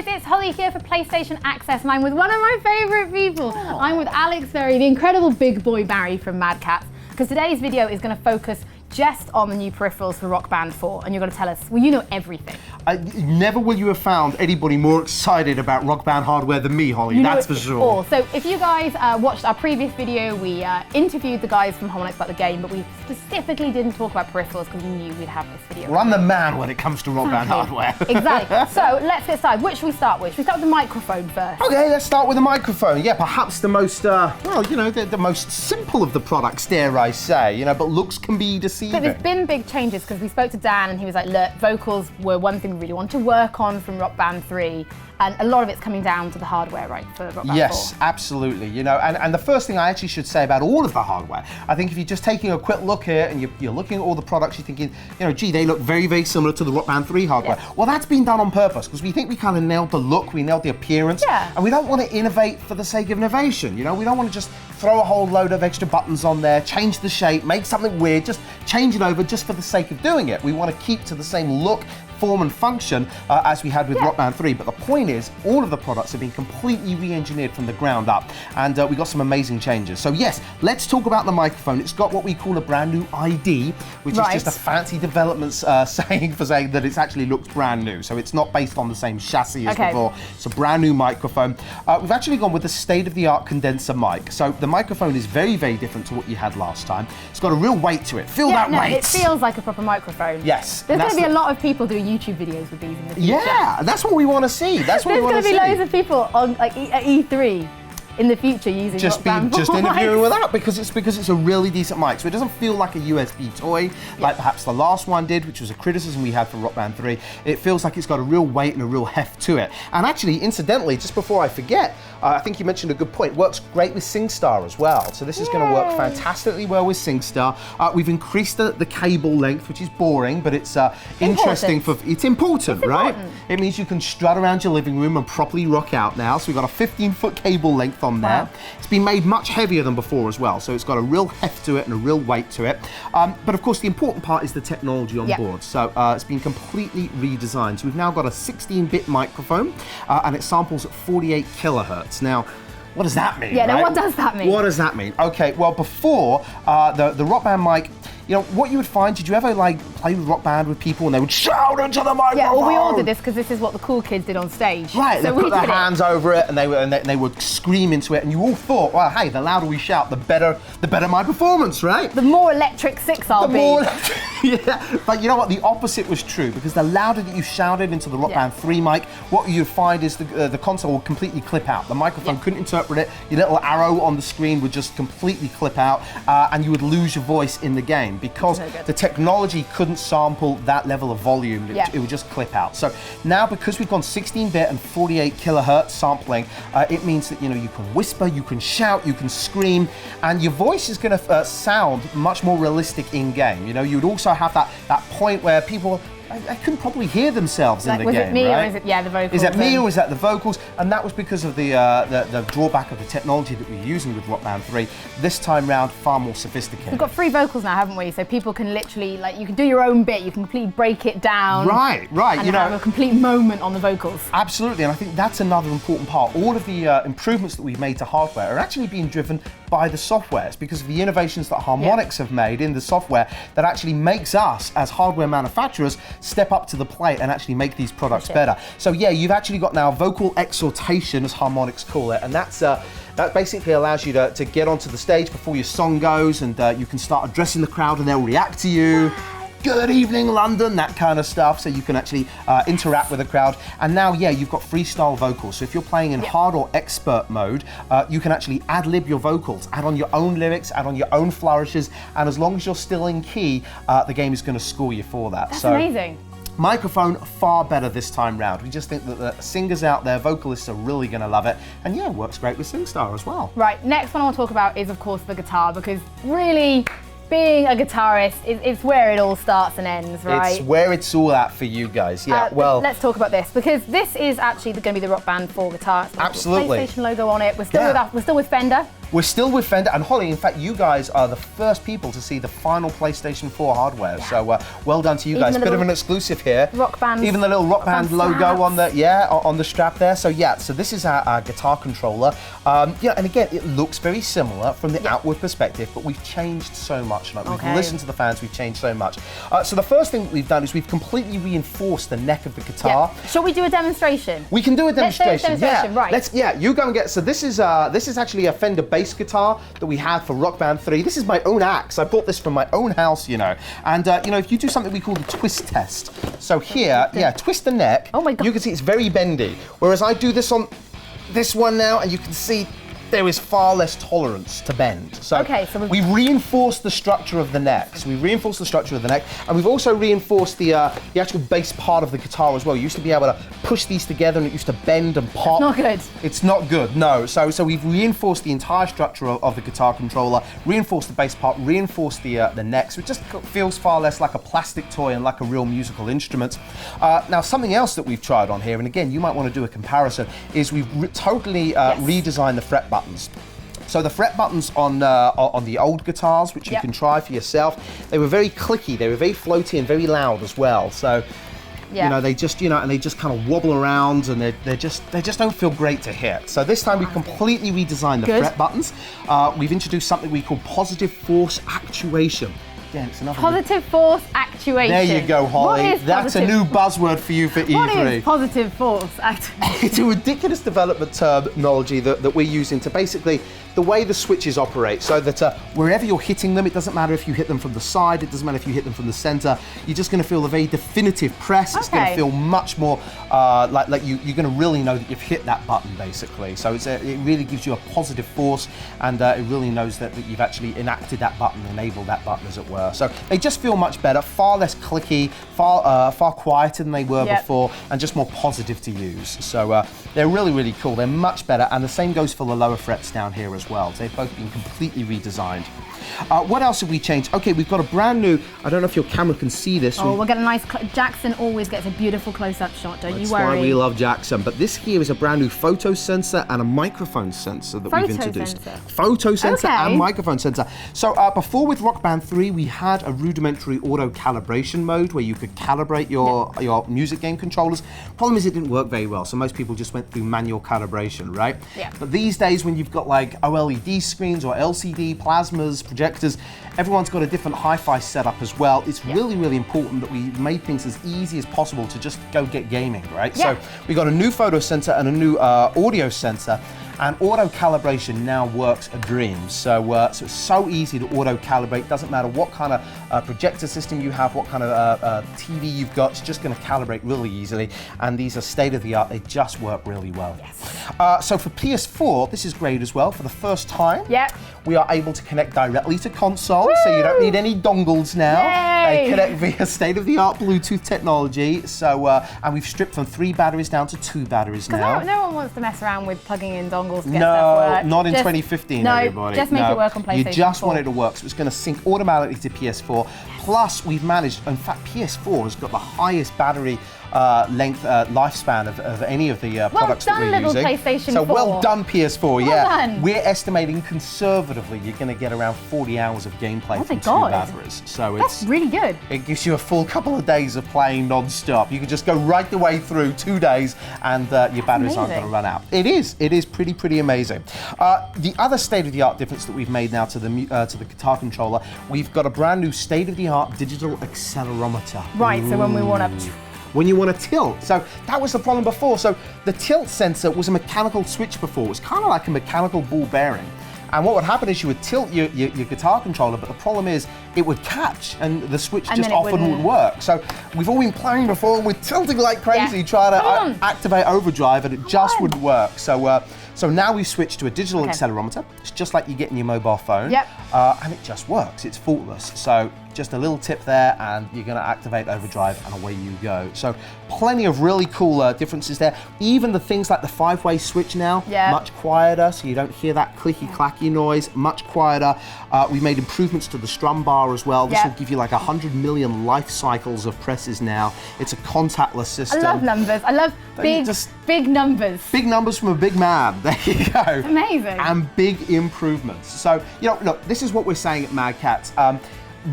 guys, it's Holly here for PlayStation Access, and I'm with one of my favourite people. Oh. I'm with Alex Berry, the incredible big boy Barry from Mad Catz, because today's video is going to focus just on the new peripherals for Rock Band 4, and you're going to tell us, well, you know everything. Never will you have found anybody more excited about Rock Band hardware than me, Holly, that's for sure. All. So if you guys watched our previous video, we interviewed the guys from Hollie about the game, but we specifically didn't talk about peripherals because we knew we'd have this video. Well, I'm the man when it comes to Rock Band hardware. Exactly. So let's get started. Which should we start with? Should we start with the microphone first? Okay, let's start with the microphone. Yeah, perhaps the most, well, you know, the most simple of the products, dare I say, you know, but looks can be deceiving. But there's been big changes because we spoke to Dan and he was like, look, vocals were one thing we really want to work on from Rock Band 3. And a lot of it's coming down to the hardware, right, for Rock Band 4? Yes, absolutely. You know, and the first thing I actually should say about all of the hardware, I think if you're just taking a quick look here and you're looking at all the products, you're thinking, you know, gee, they look very, very similar to the Rock Band 3 hardware. Yeah. Well, that's been done on purpose because we think we kind of nailed the look, we nailed the appearance, and we don't want to innovate for the sake of innovation. You know, we don't want to just throw a whole load of extra buttons on there, change the shape, make something weird, just change it over just for the sake of doing it. We want to keep to the same look, form and function as we had with Rock Band 3, but the point is all of the products have been completely re-engineered from the ground up, and we got some amazing changes. So yes, let's talk about the microphone. It's got what we call a brand new ID, which is just a fancy development saying for saying that it actually looks brand new. So it's not based on the same chassis as before. It's a brand new microphone. We've actually gone with the state-of-the-art condenser mic. So the microphone is very, very different to what you had last time. It's got a real weight to it. Feel that weight. It feels like a proper microphone. Yes. There's going to be a lot of people doing YouTube videos with these in the future. Yeah, that's what we want to see. That's what we want to see. There's going to be loads of people on like at E3 in the future using just interviewing with that because it's a really decent mic, so it doesn't feel like a USB toy like perhaps the last one did, which was a criticism we had for Rock Band 3. It feels like it's got a real weight and a real heft to it. And actually, incidentally, just before I forget, I think you mentioned a good point. It works great with SingStar as well. So this is going to work fantastically well with SingStar. We've increased the cable length, which is boring, but it's interesting it's important, right? It means you can strut around your living room and properly rock out now. So we've got a 15-foot cable length on there. It's been made much heavier than before as well, so it's got a real heft to it and a real weight to it. But of course, the important part is the technology on board. So it's been completely redesigned. So we've now got a 16-bit microphone, and it samples at 48 kilohertz. Now, what does that mean? Yeah, now what does that mean? What does that mean? Okay, well, before the Rock Band mic, you know, what you would find, did you ever like play with Rock Band with people and they would shout into the microphone? Yeah, well, we all did this because this is what the cool kids did on stage. Right, so they put their hands over it and they would scream into it, and you all thought, well, hey, the louder we shout, the better my performance, right? The more electric six I'll be. Yeah, but you know what? The opposite was true, because the louder that you shouted into the Rock Band 3 mic, what you'd find is the console would completely clip out. The microphone couldn't interpret it. Your little arrow on the screen would just completely clip out, and you would lose your voice in the game because the technology couldn't sample that level of volume. It would just clip out. So now, because we've gone 16-bit and 48 kilohertz sampling, it means that, you know, you can whisper, you can shout, you can scream, and your voice is going to sound much more realistic in game. You know, you would also have that point where people, I couldn't probably hear themselves in the game, was it me right? or is it the vocals? Is it me or is that the vocals? And that was because of the drawback of the technology that we're using with Rock Band 3. This time round, far more sophisticated. We've got free vocals now, haven't we? So people can literally, like, you can do your own bit, you can completely break it down. Right. And you have a complete moment on the vocals. Absolutely, and I think that's another important part. All of the improvements that we've made to hardware are actually being driven by the software. It's because of the innovations that Harmonix have made in the software that actually makes us, as hardware manufacturers, step up to the plate and actually make these products better. So yeah, you've actually got now vocal exhortation, as Harmonix call it, and that basically allows you to get onto the stage before your song goes, and you can start addressing the crowd and they'll react to you. Good evening, London, that kind of stuff, so you can actually interact with the crowd. And now, yeah, you've got freestyle vocals, so if you're playing in hard or expert mode, you can actually ad-lib your vocals, add on your own lyrics, add on your own flourishes, and as long as you're still in key, the game is going to score you for that. That's amazing. Microphone far better this time round. We just think that the singers out there, vocalists, are really going to love it, and yeah, it works great with SingStar as well. Right, next one I want to talk about is, of course, the guitar, because really, being a guitarist, it's where it all starts and ends, right? It's where it's all at for you guys, yeah. Well, let's talk about this, because this is actually going to be the Rock Band 4 guitar. It's got absolutely. the PlayStation logo on it. We're still with Fender. We're still with Fender, and Hollie, in fact, you guys are the first people to see the final PlayStation 4 hardware, so well done to you guys. Bit of an exclusive here. Rock Band. Even the little Rock Band logo on the strap there. So so this is our guitar controller. Yeah, and again, it looks very similar from the outward perspective, but we've changed so much. Like, we've listened to the fans, we've changed so much. So the first thing that we've done is we've completely reinforced the neck of the guitar. Shall we do a demonstration? We can do a demonstration. Right. You go and get. So this is actually a Fender bass guitar that we have for Rock Band 3. This is my own axe. I bought this from my own house, you know. And you know, if you do something we call the twist test. So here, twist the neck. Oh my God. You can see it's very bendy. Whereas I do this on this one now, and you can see there is far less tolerance to bend. So, we've reinforced the structure of the neck. So we've reinforced the structure of the neck, and we've also reinforced the actual bass part of the guitar as well. You used to be able to push these together, and it used to bend and pop. It's not good. It's not good, no. So we've reinforced the entire structure of the guitar controller, reinforced the bass part, reinforced the neck, so it just feels far less like a plastic toy and like a real musical instrument. Now, something else that we've tried on here, and again, you might want to do a comparison, is we've totally redesigned the fret buttons. So the fret buttons on the old guitars, which you can try for yourself, they were very clicky, they were very floaty and very loud as well. So you know, they just and they just kind of wobble around, and they just don't feel great to hit. So this time we completely redesigned the fret buttons. We've introduced something we call positive force actuation. Again, it's another positive force actuation. There you go, Hollie. That's a new buzzword for you for E3. What is positive force actuation? It's a ridiculous development terminology that we're using to basically the way the switches operate, so that wherever you're hitting them, it doesn't matter if you hit them from the side, it doesn't matter if you hit them from the center, you're just going to feel a very definitive press. It's going to feel much more like you're going to really know that you've hit that button, basically. So it really gives you a positive force, and it really knows that you've actually enacted that button, enabled that button, as it were. So they just feel much better, far less clicky, far quieter than they were before, and just more positive to use. So they're really, really cool. They're much better, and the same goes for the lower frets down here as well. They've both been completely redesigned. What else have we changed? Okay, we've got a brand new, I don't know if your camera can see this. Oh, we'll get a nice, Jackson always gets a beautiful close-up shot, don't you worry. That's why we love Jackson. But this here is a brand new photo sensor and a microphone sensor that we've introduced. Photo sensor and microphone sensor. So before with Rock Band 3, we had a rudimentary auto calibration mode where you could calibrate your music game controllers. Problem is it didn't work very well, so most people just went through manual calibration, right? Yeah. But these days, when you've got like OLED screens or LCD plasmas, projectors, everyone's got a different hi-fi setup as well. It's really, really important that we made things as easy as possible to just go get gaming, right? So we got a new photo sensor and a new audio sensor, and auto calibration now works a dream. So, it's so easy to auto calibrate. Doesn't matter what kind of projector system you have, what kind of TV you've got, it's just going to calibrate really easily. And these are state of the art. They just work really well. So for PS4, this is great as well. For the first time, we are able to connect directly to console, so you don't need any dongles now. They connect via state-of-the-art Bluetooth technology. So, and we've stripped from 3 batteries down to 2 batteries now. No one wants to mess around with plugging in dongles to get stuff work. Not in 2015, everybody. Just make it work on PlayStation 4. You just want it to work, so it's going to sync automatically to PS4. Plus, we've managed, in fact, PS4 has got the highest battery lifespan of any of the products that we're using. PlayStation 4. So well done, PS4. Well done. We're estimating conservatively you're going to get around 40 hours of gameplay from 2 batteries. So that's really good. It gives you a full couple of days of playing non-stop. You can just go right the way through 2 days, and your batteries aren't going to run out. It is pretty amazing. The other state-of-the-art difference that we've made now to the guitar controller, we've got a brand new state-of-the-art digital accelerometer. Right. So when we want to. When you want to tilt. So that was the problem before. So the tilt sensor was a mechanical switch before. It was kind of like a mechanical ball bearing. And what would happen is you would tilt your guitar controller, but the problem is it would catch and the switch just often wouldn't work. So we've all been playing before and we're tilting like crazy, trying to activate overdrive, and it just wouldn't work. So now we've switched to a digital accelerometer. It's just like you get in your mobile phone. And it just works. It's faultless. So just a little tip there, and you're going to activate overdrive, and away you go. So plenty of really cool differences there. Even the things like the 5-way switch now, much quieter, so you don't hear that clicky-clacky noise, much quieter. We made improvements to the Strum Bar as well. This will give you like 100 million life cycles of presses now. It's a contactless system. I love numbers. I love big numbers. Big numbers from a big man. There you go. Amazing. And big improvements. So, you know, look, this is what we're saying at Mad Catz.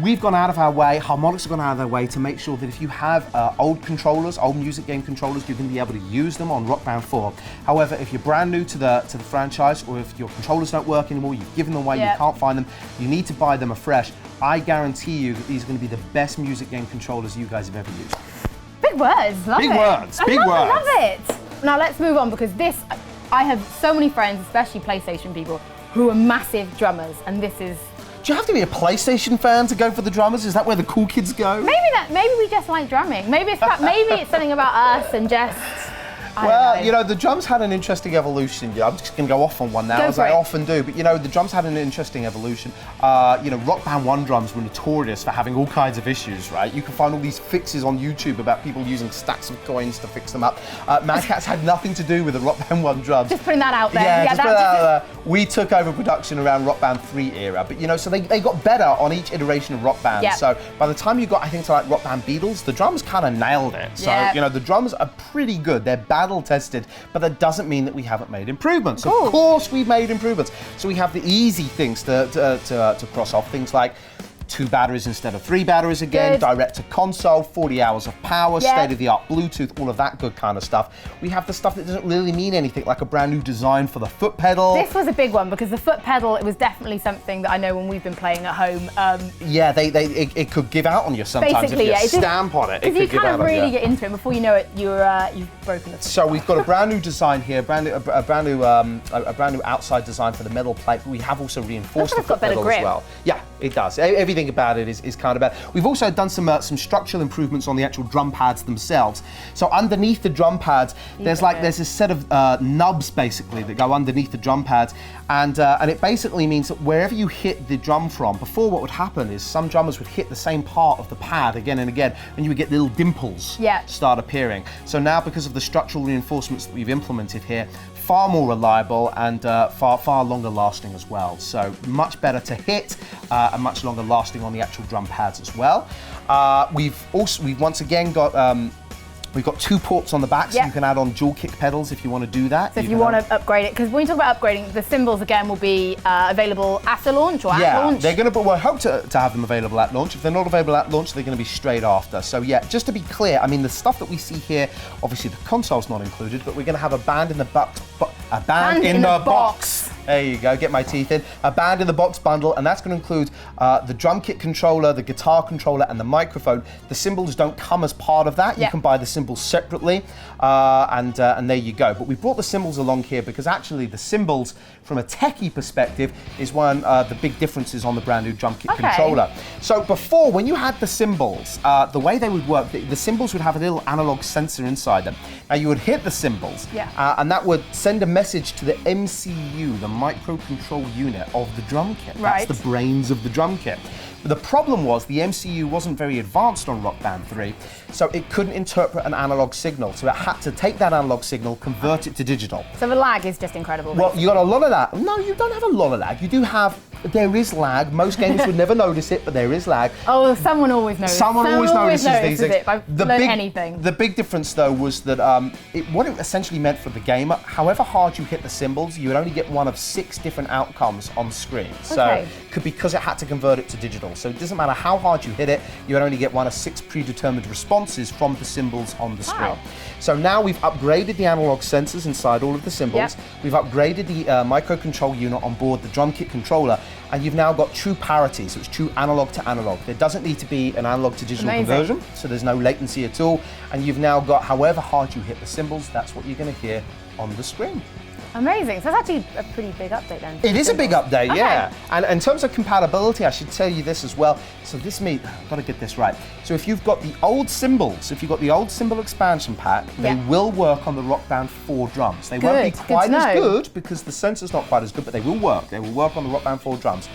We've gone out of our way, Harmonix have gone out of their way to make sure that if you have old controllers, old music game controllers, you're going to be able to use them on Rock Band 4. However, if you're brand new to the franchise, or if your controllers don't work anymore, you've given them away, you can't find them, you need to buy them afresh. I guarantee you that these are going to be the best music game controllers you guys have ever used. Big words, love it. Big words, big words. I love it. Now let's move on, because this, I have so many friends, especially PlayStation people, who are massive drummers, and this is... Do you have to be a PlayStation fan to go for the drummers? Is that where the cool kids go? Maybe we just like drumming. Maybe it's something about us and just... Well, you know, the drums had an interesting evolution. I'm just going to go off on one now, as I often do. But, you know, the drums had an interesting evolution. You know, Rock Band 1 drums were notorious for having all kinds of issues, right? You can find all these fixes on YouTube about people using stacks of coins to fix them up. Mad Catz had nothing to do with the Rock Band 1 drums. Just putting that out there. Yeah, just put that out there. We took over production around Rock Band 3 era. But, you know, so they got better on each iteration of Rock Band. So by the time you got, I think, to like Rock Band Beatles, the drums kind of nailed it. So, you know, the drums are pretty good. They're battle tested. But that doesn't mean that we haven't made improvements. Of course we've made improvements. So we have the easy things to cross off, things like 2 batteries instead of 3 batteries again, direct to console, 40 hours of power, state-of-the-art Bluetooth, all of that good kind of stuff. We have the stuff that doesn't really mean anything, like a brand new design for the foot pedal. This was a big one, because the foot pedal, it was definitely something that I know when we've been playing at home. Yeah, it could give out on you sometimes if you stamp on it. Because you kind of really get into it, before you know it, you've broken the foot. So we've got a brand new design here, a brand new outside design for the metal plate, but we have also reinforced the foot pedal as well. Yeah, it does. Everything about it is kind of bad. We've also done some structural improvements on the actual drum pads themselves. So underneath the drum pads, there's a set of nubs basically that go underneath the drum pads, and it basically means that wherever you hit the drum from, before what would happen is some drummers would hit the same part of the pad again and again, and you would get little dimples start appearing. So now, because of the structural reinforcements that we've implemented here, far more reliable and far longer lasting as well. So much better to hit and much longer lasting on the actual drum pads as well. We've once again got we've got 2 ports on the back, so you can add on dual kick pedals if you want to do that. So if you want to upgrade it, because when you talk about upgrading, the cymbals again will be available after launch or at launch? They're going to, we'll hope to have them available at launch. If they're not available at launch, they're going to be straight after. So yeah, just to be clear, I mean, the stuff that we see here, obviously the console's not included, but we're going to have a band in the box. There you go, get my teeth in. A band in the box bundle, and that's going to include the drum kit controller, the guitar controller, and the microphone. The cymbals don't come as part of that. You can buy the cymbals separately, and there you go. But we brought the cymbals along here because actually the cymbals, from a techie perspective, is one of the big differences on the brand new drum kit controller. So before, when you had the cymbals, the way they would work, the cymbals would have a little analog sensor inside them. Now you would hit the cymbals, and that would send a message to the MCU, the microcontrol unit of the drum kit. That's the brains of the drum kit. But the problem was the MCU wasn't very advanced on Rock Band 3, so it couldn't interpret an analog signal. So it had to take that analog signal, convert it to digital. So the lag is just incredible. Well, you got a lot of that. No, you don't have a lot of lag. You do have, there is lag. Most gamers would never notice it, but there is lag. Oh, someone always notices. Someone always notices these things. If I've learned anything. The big difference, though, was that what it essentially meant for the gamer, however hard you hit the cymbals, you would only get one of 6 different outcomes on screen. So because it had to convert it to digital. So it doesn't matter how hard you hit it, you would only get one of 6 predetermined responses from the cymbals on the screen. So now we've upgraded the analog sensors inside all of the cymbals. We've upgraded the microcontrol unit on board the drum kit controller, and you've now got true parity, so it's true analog to analog. There doesn't need to be an analog to digital conversion, so there's no latency at all. And you've now got, however hard you hit the cymbals, that's what you're going to hear on the screen. Amazing. So that's actually a pretty big update then. It is a big update, yeah. And in terms of compatibility, I should tell you this as well. So this I've got to get this right. So if you've got the old cymbals, if you've got the old cymbal expansion pack, they will work on the Rock Band 4 drums. They won't be quite as good because the sensor's not quite as good, but they will work. They will work on the Rock Band 4 drums.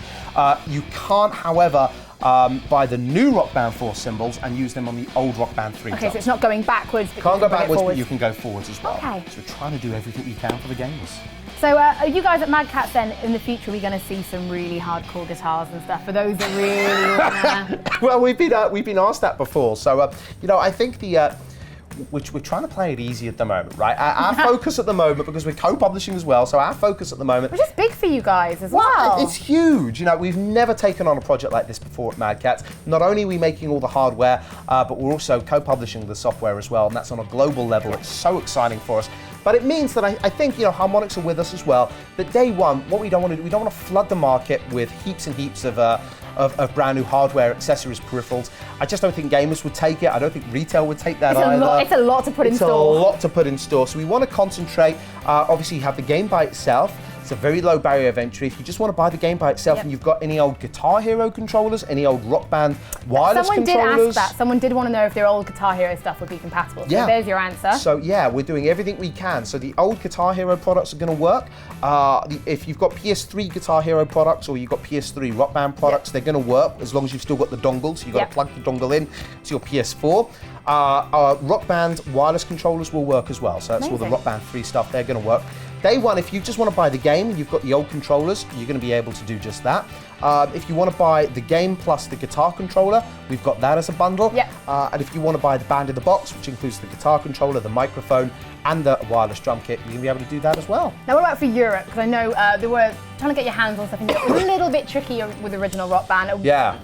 You can't, however, buy the new Rock Band 4 cymbals and use them on the old Rock Band 3 Okay, drums. so it's not going backwards. But Can't go backwards, but you can go forwards as well. Okay. So we're trying to do everything we can for the gamers. So are you guys at Mad Catz then, in the future, we're going to see some really hardcore guitars and stuff for those that really want to... Well, we've been asked that before. So, you know, I think we're trying to play it easy at the moment, right? Our focus at the moment, because we're co-publishing as well, so our focus at the moment... Which is big for you guys as well. It's huge. You know, we've never taken on a project like this before at Mad Catz. Not only are we making all the hardware, but we're also co-publishing the software as well, and that's on a global level. It's so exciting for us. But it means that I think, you know, Harmonix are with us as well. But day one, what we don't want to do, we don't want to flood the market with heaps and heaps of brand new hardware, accessories, peripherals. I just don't think gamers would take it. I don't think retail would take that either. It's a lot to put in store. It's a lot to put in store. So we want to concentrate. Obviously, you have the game by itself. It's a very low barrier of entry. If you just want to buy the game by itself and you've got any old Guitar Hero controllers, any old Rock Band wireless controllers. Someone did ask that. Someone did want to know if their old Guitar Hero stuff would be compatible. So there's your answer. So yeah, we're doing everything we can. So the old Guitar Hero products are going to work. If you've got PS3 Guitar Hero products or you've got PS3 Rock Band products, they're going to work as long as you've still got the dongle. So you've got to plug the dongle in to your PS4. Our Rock Band wireless controllers will work as well. So that's all the Rock Band 3 stuff. They're going to work. Day one, if you just want to buy the game and you've got the old controllers, you're going to be able to do just that. If you want to buy the game plus the guitar controller, we've got that as a bundle. And if you want to buy the band in the box, which includes the guitar controller, the microphone, and the wireless drum kit, you're going to be able to do that as well. Now, what about for Europe? Because I know they were trying to get your hands on stuff in Europe. It was a little bit tricky with the original Rock Band.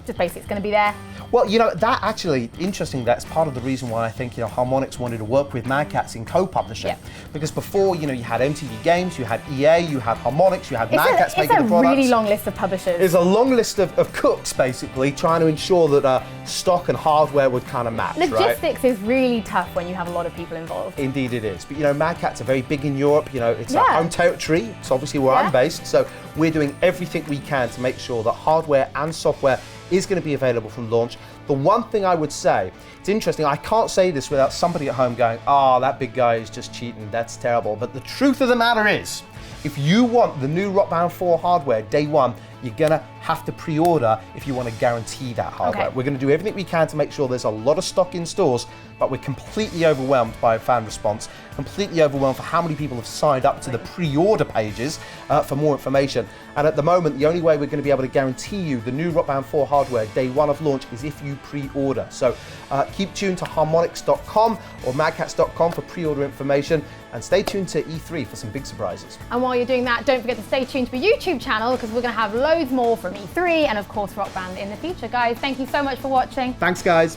Just basically, it's going to be there. Well, you know, that actually, interesting, that's part of the reason why I think, you know, Harmonix wanted to work with Mad Catz in co-publishing. Because before, you know, you had MTV Games, you had EA, you had Harmonix, you had Mad Catz making the products. It's a really long list of publishers. There's a long list of cooks, basically, trying to ensure that stock and hardware would kind of match, Logistics is really tough when you have a lot of people involved. Indeed it is. But, you know, Mad Catz are very big in Europe. You know, it's our home territory. It's obviously where I'm based. So we're doing everything we can to make sure that hardware and software is going to be available from launch. The one thing I would say, it's interesting, I can't say this without somebody at home going, oh, that big guy is just cheating, that's terrible. But the truth of the matter is, if you want the new Rock Band 4 hardware day one, you're gonna have to pre-order if you want to guarantee that hardware. We're gonna do everything we can to make sure there's a lot of stock in stores, but we're completely overwhelmed by fan response, completely overwhelmed for how many people have signed up to the pre-order pages for more information. And at the moment, the only way we're gonna be able to guarantee you the new Rock Band 4 hardware day one of launch is if you pre-order. So keep tuned to harmonix.com or madcatz.com for pre-order information, and stay tuned to E3 for some big surprises. And while you're doing that, don't forget to stay tuned to the YouTube channel, because we're going to have loads more from E3 and of course Rock Band in the future. Guys, thank you so much for watching. Thanks, guys.